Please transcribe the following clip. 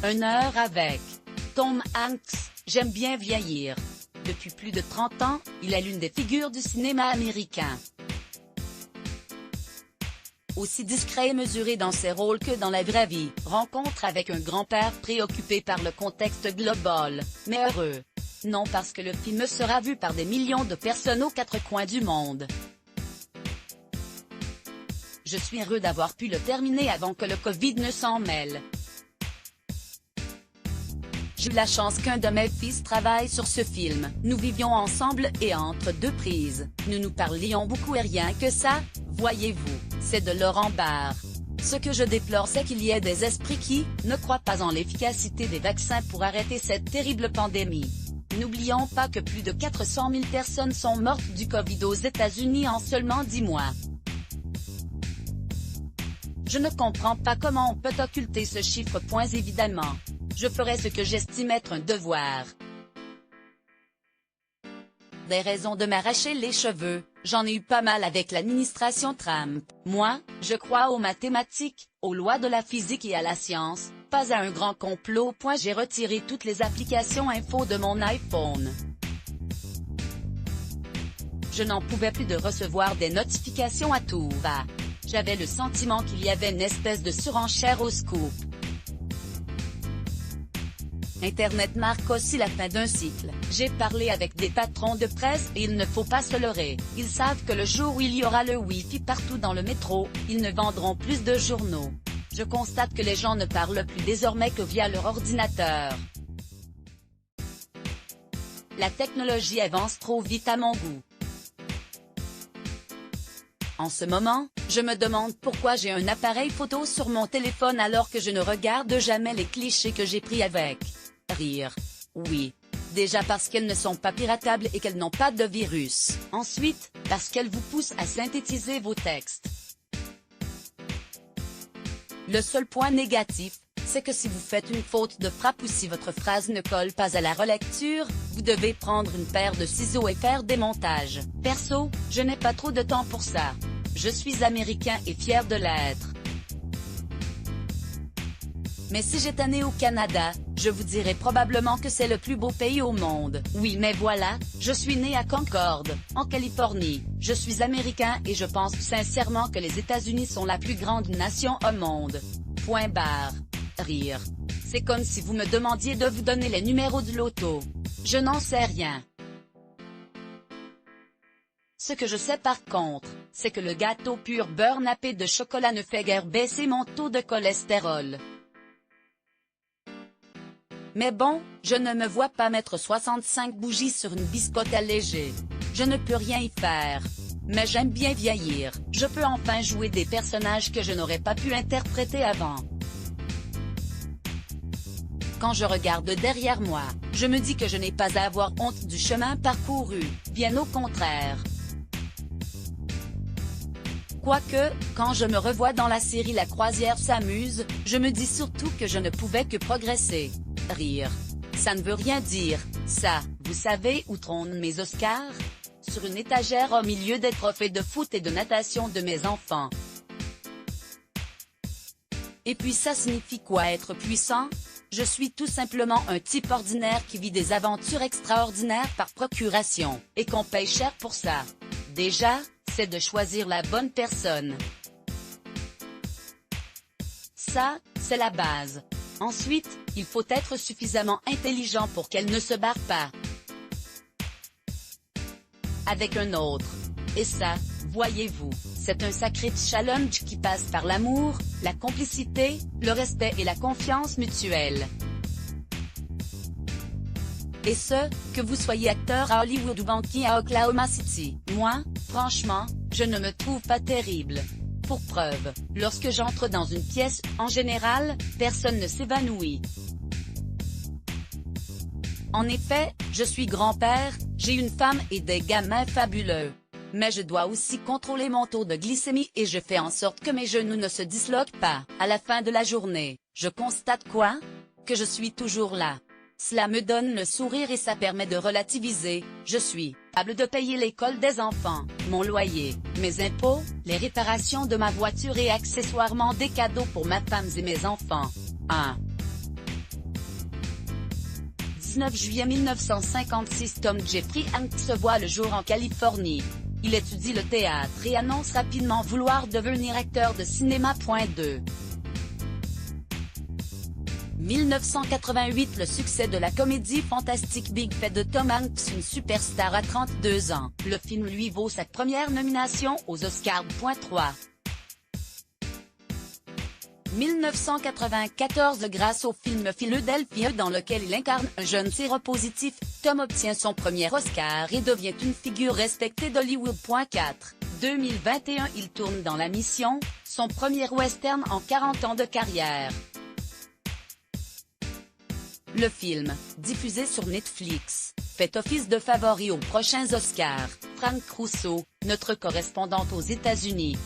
1 heure avec Tom Hanks. J'aime bien vieillir. Depuis plus de 30 ans, il est l'une des figures du cinéma américain. Aussi discret et mesuré dans ses rôles que dans la vraie vie, rencontre avec un grand-père préoccupé par le contexte global, mais heureux. Non, parce que le film sera vu par des millions de personnes aux 4 coins du monde. Je suis heureux d'avoir pu le terminer avant que le Covid ne s'en mêle. J'ai eu la chance qu'un de mes fils travaille sur ce film. Nous vivions ensemble et entre 2 prises, nous nous parlions beaucoup et rien que ça, voyez-vous, c'est de l'or en barre. Ce que je déplore, c'est qu'il y ait des esprits qui ne croient pas en l'efficacité des vaccins pour arrêter cette terrible pandémie. N'oublions pas que plus de 400 000 personnes sont mortes du Covid aux États-Unis en seulement 10 mois. Je ne comprends pas comment on peut occulter ce chiffre. Évidemment, je ferai ce que j'estime être un devoir. Des raisons de m'arracher les cheveux, j'en ai eu pas mal avec l'administration Trump. Moi, je crois aux mathématiques, aux lois de la physique et à la science, pas à un grand complot. J'ai retiré toutes les applications info de mon iPhone. Je n'en pouvais plus de recevoir des notifications à tout va. J'avais le sentiment qu'il y avait une espèce de surenchère au scoop. Internet marque aussi la fin d'un cycle. J'ai parlé avec des patrons de presse et il ne faut pas se leurrer. Ils savent que le jour où il y aura le Wi-Fi partout dans le métro, ils ne vendront plus de journaux. Je constate que les gens ne parlent plus désormais que via leur ordinateur. La technologie avance trop vite à mon goût. En ce moment, je me demande pourquoi j'ai un appareil photo sur mon téléphone alors que je ne regarde jamais les clichés que j'ai pris avec rire. Oui. Déjà parce qu'elles ne sont pas piratables et qu'elles n'ont pas de virus. Ensuite, parce qu'elles vous poussent à synthétiser vos textes. Le seul point négatif, c'est que si vous faites une faute de frappe ou si votre phrase ne colle pas à la relecture, vous devez prendre une paire de ciseaux et faire des montages. Perso, je n'ai pas trop de temps pour ça. Je suis américain et fier de l'être. Mais si j'étais né au Canada, je vous dirais probablement que c'est le plus beau pays au monde. Oui, mais voilà, je suis né à Concorde, en Californie. Je suis américain et je pense sincèrement que les États-Unis sont la plus grande nation au monde. Point barre. Rire. C'est comme si vous me demandiez de vous donner les numéros de l'auto. Je n'en sais rien. Ce que je sais par contre, c'est que le gâteau pur beurre nappé de chocolat ne fait guère baisser mon taux de cholestérol. Mais bon, je ne me vois pas mettre 65 bougies sur une biscotte allégée. Je ne peux rien y faire. Mais j'aime bien vieillir. Je peux enfin jouer des personnages que je n'aurais pas pu interpréter avant. Quand je regarde derrière moi, je me dis que je n'ai pas à avoir honte du chemin parcouru, bien au contraire. Quoique, quand je me revois dans la série La Croisière s'amuse, je me dis surtout que je ne pouvais que progresser. Rire. Ça ne veut rien dire, ça. Vous savez où trônent mes Oscars? Sur une étagère au milieu des trophées de foot et de natation de mes enfants. Et puis ça signifie quoi être puissant? Je suis tout simplement un type ordinaire qui vit des aventures extraordinaires par procuration, et qu'on paye cher pour ça. Déjà, c'est de choisir la bonne personne. Ça, c'est la base. Ensuite, il faut être suffisamment intelligent pour qu'elle ne se barre pas avec un autre. Et ça, voyez-vous, c'est un sacré challenge qui passe par l'amour, la complicité, le respect et la confiance mutuelle. Et ce, que vous soyez acteur à Hollywood ou banquier à Oklahoma City. Moi, franchement, je ne me trouve pas terrible. Pour preuve, lorsque j'entre dans une pièce, en général, personne ne s'évanouit. En effet, je suis grand-père, j'ai une femme et des gamins fabuleux. Mais je dois aussi contrôler mon taux de glycémie et je fais en sorte que mes genoux ne se disloquent pas. À la fin de la journée, je constate quoi? Que je suis toujours là. Cela me donne le sourire et ça permet de relativiser. Je suis capable de payer l'école des enfants, mon loyer, mes impôts, les réparations de ma voiture et accessoirement des cadeaux pour ma femme et mes enfants. 19 juillet 1956, Tom Jeffrey Hanks se voit le jour en Californie. Il étudie le théâtre et annonce rapidement vouloir devenir acteur de cinéma. 2. 1988, le succès de la comédie fantastique Big fait de Tom Hanks une superstar à 32 ans. Le film lui vaut sa première nomination aux Oscars. 3. 1994, grâce au film Philadelphia dans lequel il incarne un jeune séropositif, Tom obtient son premier Oscar et devient une figure respectée d'Hollywood. 4. 2021, il tourne dans La Mission, son premier western en 40 ans de carrière. Le film, diffusé sur Netflix, fait office de favori aux prochains Oscars. Franck Rousseau, notre correspondante aux États-Unis.